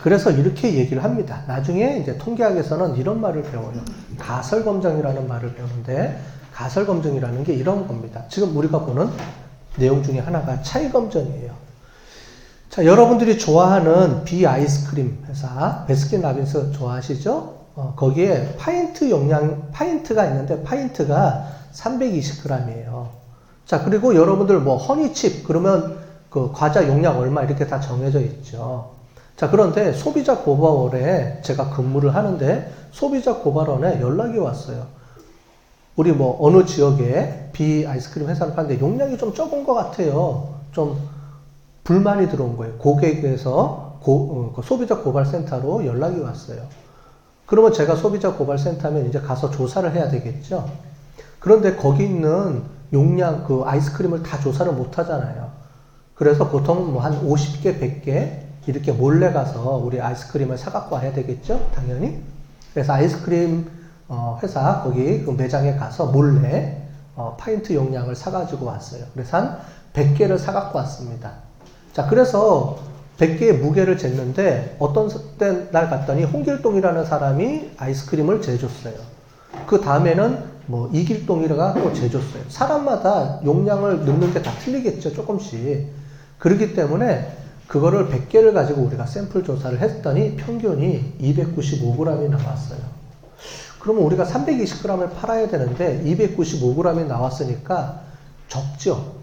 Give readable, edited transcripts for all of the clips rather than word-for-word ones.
그래서 이렇게 얘기를 합니다. 나중에 이제 통계학에서는 이런 말을 배워요. 가설검증이라는 말을 배우는데, 가설검증이라는 게 이런 겁니다. 지금 우리가 보는 내용 중에 하나가 차이검증이에요. 자, 여러분들이 좋아하는 비 아이스크림 회사, 베스킨라빈스 좋아하시죠? 거기에 파인트가 있는데, 파인트가 320g이에요. 자, 그리고 여러분들 뭐 허니칩, 그러면 그 과자 용량 얼마 이렇게 다 정해져 있죠. 자, 그런데 소비자 고발원에 제가 근무를 하는데, 소비자 고발원에 연락이 왔어요. 우리 뭐 어느 지역에 비 아이스크림 회사를 파는데 용량이 좀 적은 것 같아요. 좀 불만이 들어온 거예요. 고객에서 소비자 고발센터로 연락이 왔어요. 그러면 제가 소비자 고발센터면 이제 가서 조사를 해야 되겠죠. 그런데 거기 있는 용량 그 아이스크림을 다 조사를 못 하잖아요. 그래서 보통 뭐 한 50개, 100개 이렇게 몰래 가서 우리 아이스크림을 사갖고 와야 되겠죠. 당연히. 그래서 아이스크림 회사 거기 그 매장에 가서 몰래 파인트 용량을 사가지고 왔어요. 그래서 한 100개를 사갖고 왔습니다. 자, 그래서 100개의 무게를 쟀는데 어떤 날 갔더니 홍길동이라는 사람이 아이스크림을 재줬어요. 그 다음에는 뭐 이길동이가 또 재줬어요. 사람마다 용량을 넣는 게 다 틀리겠죠. 조금씩. 그렇기 때문에 그거를 100개를 가지고 우리가 샘플 조사를 했더니 평균이 295g이 나왔어요. 그러면 우리가 320g을 팔아야 되는데 295g이 나왔으니까 적죠.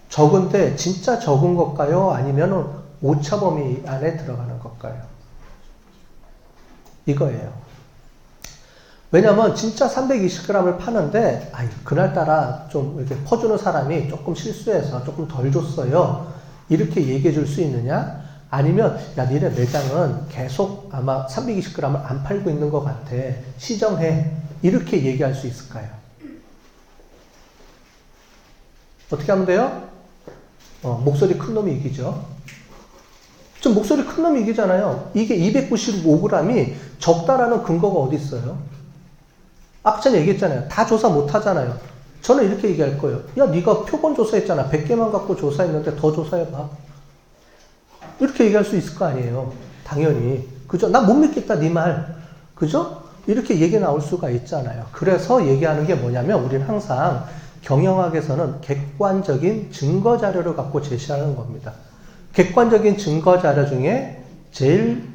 적은데 진짜 적은 것일까요? 아니면 오차 범위 안에 들어가는 것일까요? 이거예요. 왜냐면 진짜 320g을 파는데 그날따라 좀 이렇게 퍼주는 사람이 조금 실수해서 조금 덜 줬어요. 이렇게 얘기해 줄 수 있느냐? 아니면 야 니네 매장은 계속 아마 320g을 안 팔고 있는 것 같아. 시정해. 이렇게 얘기할 수 있을까요? 어떻게 하면 돼요? 목소리 큰 놈이 이기죠. 좀 목소리 큰 놈이 이기잖아요. 이게 295g이 적다라는 근거가 어디 있어요? 아까 전에 얘기했잖아요. 다 조사 못 하잖아요. 저는 이렇게 얘기할 거예요. 야, 네가 표본 조사했잖아. 100개만 갖고 조사했는데 더 조사해봐. 이렇게 얘기할 수 있을 거 아니에요. 당연히. 그죠? 나 못 믿겠다, 네 말. 그죠? 이렇게 얘기 나올 수가 있잖아요. 그래서 얘기하는 게 뭐냐면 우리는 항상 경영학에서는 객관적인 증거 자료를 갖고 제시하는 겁니다. 객관적인 증거 자료 중에 제일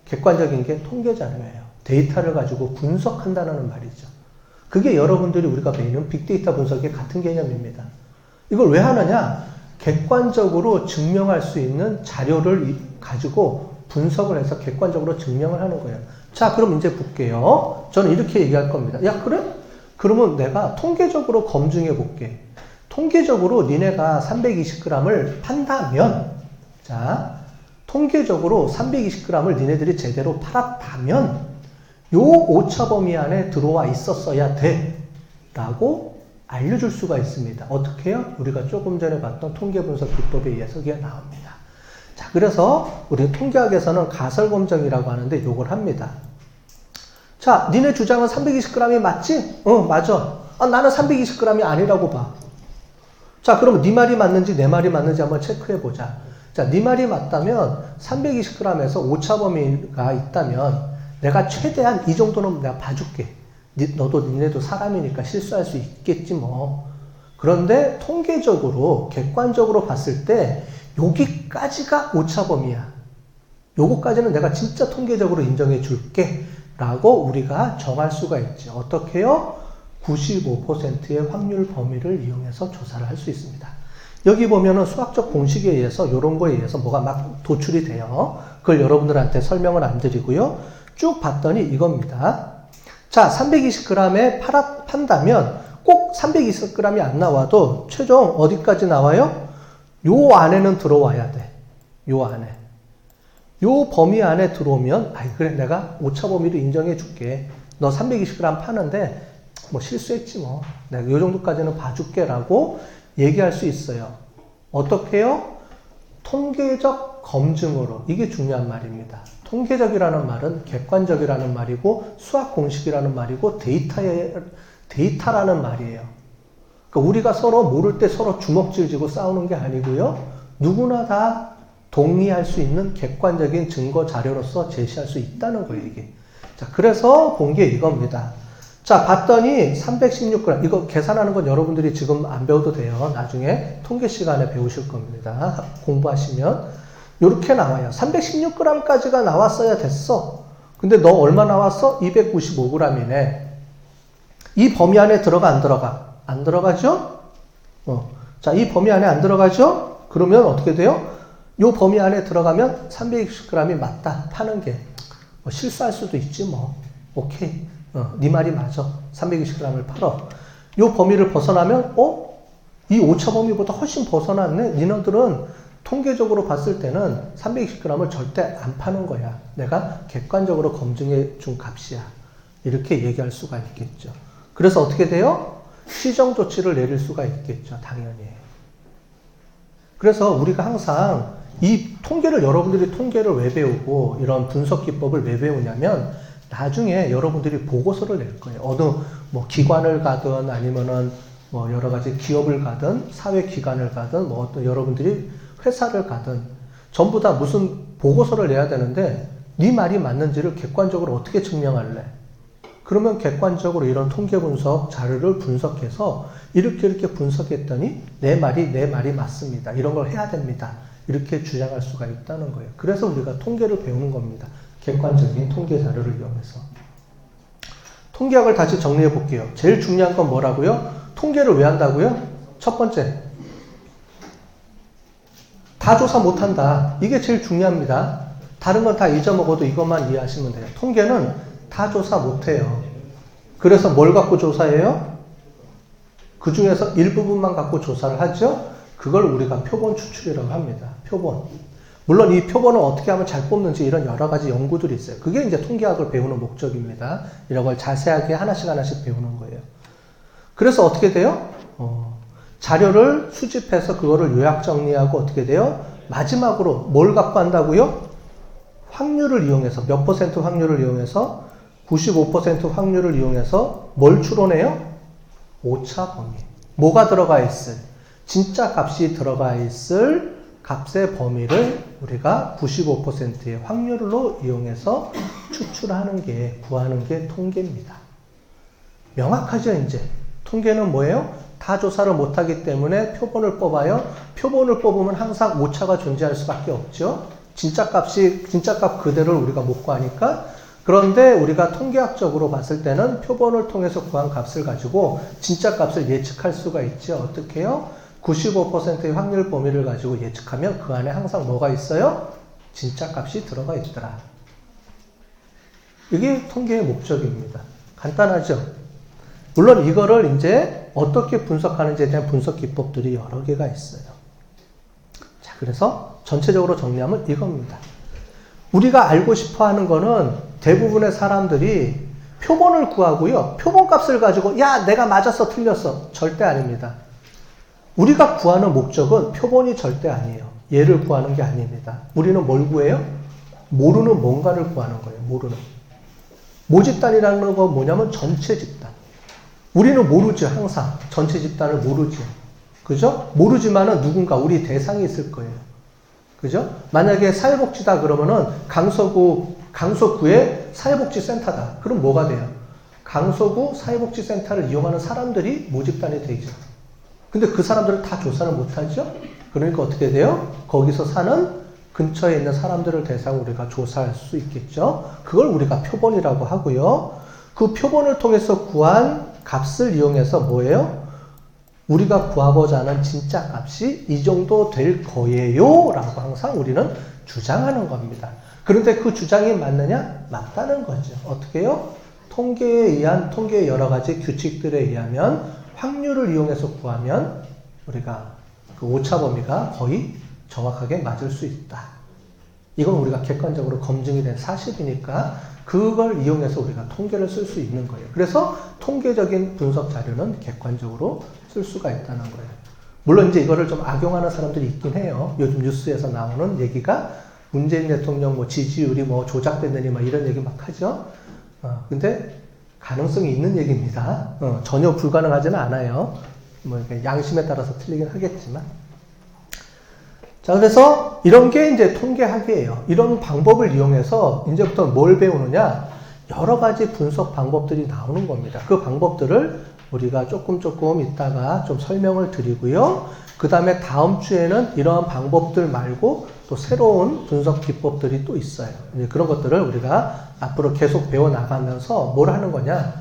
객관적인 게 통계 자료예요. 데이터를 가지고 분석한다는 말이죠. 그게 여러분들이 우리가 배우는 빅데이터 분석의 같은 개념입니다. 이걸 왜 하느냐? 객관적으로 증명할 수 있는 자료를 가지고 분석을 해서 객관적으로 증명을 하는 거예요. 자, 그럼 이제 볼게요. 저는 이렇게 얘기할 겁니다. 야, 그래? 그러면 내가 통계적으로 검증해 볼게. 통계적으로 니네가 320g을 판다면, 자, 통계적으로 320g을 니네들이 제대로 팔았다면, 요 오차 범위 안에 들어와 있었어야 돼. 라고 알려줄 수가 있습니다. 어떻게 해요? 우리가 조금 전에 봤던 통계 분석 기법에 의해서 이게 나옵니다. 자, 그래서 우리 통계학에서는 가설검증이라고 하는데 요걸 합니다. 자, 니네 주장은 320g이 맞지? 맞아. 나는 320g이 아니라고 봐. 자, 그러면 네 말이 맞는지 내 말이 맞는지 한번 체크해보자. 자, 네 말이 맞다면 320g에서 오차 범위가 있다면 내가 최대한 이 정도는 내가 봐줄게. 너도 니네도 사람이니까 실수할 수 있겠지 뭐. 그런데 통계적으로 객관적으로 봤을 때 여기까지가 오차 범위야. 요거까지는 내가 진짜 통계적으로 인정해 줄게 라고 우리가 정할 수가 있죠. 어떻게 해요? 95%의 확률 범위를 이용해서 조사를 할 수 있습니다. 여기 보면은 수학적 공식에 의해서 이런 거에 의해서 뭐가 막 도출이 돼요. 그걸 여러분들한테 설명을 안 드리고요. 쭉 봤더니 이겁니다. 자, 320g에 판다면 꼭 320g이 안 나와도 최종 어디까지 나와요? 요 안에는 들어와야 돼. 요 안에. 요 범위 안에 들어오면 그래 내가 오차 범위를 인정해 줄게. 너 320g 파는데 뭐 실수했지 뭐. 내가 요 정도까지는 봐줄게 라고 얘기할 수 있어요. 어떻게 해요? 통계적 검증으로. 이게 중요한 말입니다. 통계적이라는 말은 객관적이라는 말이고 수학 공식이라는 말이고 데이터라는 말이에요. 그러니까 우리가 서로 모를 때 서로 주먹질 지고 싸우는 게 아니고요. 누구나 다 동의할 수 있는 객관적인 증거 자료로서 제시할 수 있다는 거예요, 이게. 자, 그래서 본 게 이겁니다. 자, 봤더니 316g. 이거 계산하는 건 여러분들이 지금 안 배워도 돼요. 나중에 통계 시간에 배우실 겁니다. 공부하시면. 이렇게 나와요. 316g까지가 나왔어야 됐어. 근데 너 얼마 나왔어? 295g이네. 이 범위 안에 들어가, 안 들어가? 안 들어가죠? 자, 이 범위 안에 안 들어가죠? 그러면 어떻게 돼요? 이 범위 안에 들어가면 360g이 맞다. 파는 게. 뭐 실수할 수도 있지, 뭐. 오케이. 네 말이 맞아. 320g을 팔어. 이 범위를 벗어나면, 이 오차 범위보다 훨씬 벗어났네? 니네들은 통계적으로 봤을 때는 320g을 절대 안 파는 거야. 내가 객관적으로 검증해 준 값이야. 이렇게 얘기할 수가 있겠죠. 그래서 어떻게 돼요? 시정 조치를 내릴 수가 있겠죠. 당연히. 그래서 우리가 항상 이 통계를, 여러분들이 통계를 왜 배우고 이런 분석 기법을 왜 배우냐면 나중에 여러분들이 보고서를 낼 거예요. 어느 뭐 기관을 가든 아니면은 뭐 여러 가지 기업을 가든 사회기관을 가든 뭐 어떤 여러분들이 회사를 가든 전부 다 무슨 보고서를 내야 되는데 네 말이 맞는지를 객관적으로 어떻게 증명할래? 그러면 객관적으로 이런 통계 분석 자료를 분석해서 이렇게 분석했더니 내 말이 맞습니다. 이런 걸 해야 됩니다. 이렇게 주장할 수가 있다는 거예요. 그래서 우리가 통계를 배우는 겁니다. 객관적인 통계 자료를 이용해서. 통계학을 다시 정리해 볼게요. 제일 중요한 건 뭐라고요? 통계를 왜 한다고요? 첫 번째, 다 조사 못한다. 이게 제일 중요합니다. 다른 건 다 잊어먹어도 이것만 이해하시면 돼요. 통계는 다 조사 못해요. 그래서 뭘 갖고 조사해요? 그 중에서 일부분만 갖고 조사를 하죠? 그걸 우리가 표본 추출이라고 합니다. 표본. 물론 이 표본을 어떻게 하면 잘 뽑는지 이런 여러 가지 연구들이 있어요. 그게 이제 통계학을 배우는 목적입니다. 이런 걸 자세하게 하나씩 배우는 거예요. 그래서 어떻게 돼요? 자료를 수집해서 그거를 요약 정리하고 어떻게 돼요? 마지막으로 뭘 갖고 한다고요? 확률을 이용해서, 몇 퍼센트 확률을 이용해서 95% 확률을 이용해서 뭘 추론해요? 오차 범위. 뭐가 들어가 있을? 진짜 값이 들어가 있을 값의 범위를 우리가 95%의 확률로 이용해서 추출하는 게, 구하는 게 통계입니다. 명확하죠, 이제? 통계는 뭐예요? 다 조사를 못하기 때문에 표본을 뽑아요. 표본을 뽑으면 항상 오차가 존재할 수밖에 없죠. 진짜 값 그대로를 우리가 못 구하니까. 그런데 우리가 통계학적으로 봤을 때는 표본을 통해서 구한 값을 가지고 진짜 값을 예측할 수가 있죠. 어떻게 해요? 95%의 확률 범위를 가지고 예측하면 그 안에 항상 뭐가 있어요? 진짜 값이 들어가 있더라. 이게 통계의 목적입니다. 간단하죠? 물론 이거를 이제 어떻게 분석하는지에 대한 분석 기법들이 여러 개가 있어요. 자, 그래서 전체적으로 정리하면 이겁니다. 우리가 알고 싶어 하는 거는 대부분의 사람들이 표본을 구하고요. 표본 값을 가지고 야, 내가 맞았어, 틀렸어. 절대 아닙니다. 우리가 구하는 목적은 표본이 절대 아니에요. 얘를 구하는 게 아닙니다. 우리는 뭘 구해요? 모르는 뭔가를 구하는 거예요. 모르는. 모집단이라는 건 뭐냐면 전체 집단. 우리는 모르죠. 항상 전체 집단을 모르죠. 그죠? 모르지만은 누군가 우리 대상이 있을 거예요. 그죠? 만약에 사회복지다 그러면은 강서구의 사회복지센터다. 그럼 뭐가 돼요? 강서구 사회복지센터를 이용하는 사람들이 모집단이 되죠. 근데 그 사람들을 다 조사를 못하죠? 그러니까 어떻게 돼요? 거기서 사는 근처에 있는 사람들을 대상으로 우리가 조사할 수 있겠죠? 그걸 우리가 표본이라고 하고요. 그 표본을 통해서 구한 값을 이용해서 뭐예요? 우리가 구하고자 하는 진짜 값이 이 정도 될 거예요 라고 항상 우리는 주장하는 겁니다. 그런데 그 주장이 맞느냐? 맞다는 거죠. 어떻게 해요? 통계에 의한 통계의 여러 가지 규칙들에 의하면 확률을 이용해서 구하면 우리가 그 오차 범위가 거의 정확하게 맞을 수 있다. 이건 우리가 객관적으로 검증이 된 사실이니까 그걸 이용해서 우리가 통계를 쓸 수 있는 거예요. 그래서 통계적인 분석 자료는 객관적으로 쓸 수가 있다는 거예요. 물론 이제 이거를 좀 악용하는 사람들이 있긴 해요. 요즘 뉴스에서 나오는 얘기가 문재인 대통령 뭐 지지율이 뭐 조작됐느니 뭐 이런 얘기 막 하죠. 근데 가능성이 있는 얘기입니다. 전혀 불가능하지는 않아요. 뭐 양심에 따라서 틀리긴 하겠지만. 자, 그래서 이런 게 이제 통계학이에요. 이런 방법을 이용해서 이제부터 뭘 배우느냐? 여러 가지 분석 방법들이 나오는 겁니다. 그 방법들을 우리가 조금 이따가 좀 설명을 드리고요. 그 다음에 다음 주에는 이러한 방법들 말고 또 새로운 분석 기법들이 또 있어요. 이제 그런 것들을 우리가 앞으로 계속 배워나가면서 뭘 하는 거냐?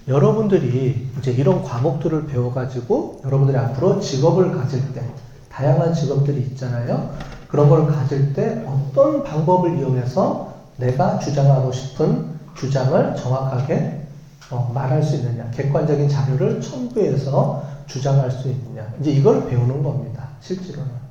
여러분들이 이제 이런 과목들을 배워가지고 여러분들이 앞으로 직업을 가질 때 다양한 직업들이 있잖아요. 그런 걸 가질 때 어떤 방법을 이용해서 내가 주장하고 싶은 주장을 정확하게 말할 수 있느냐. 객관적인 자료를 첨부해서 주장할 수 있느냐. 이제 이걸 배우는 겁니다. 실제로는.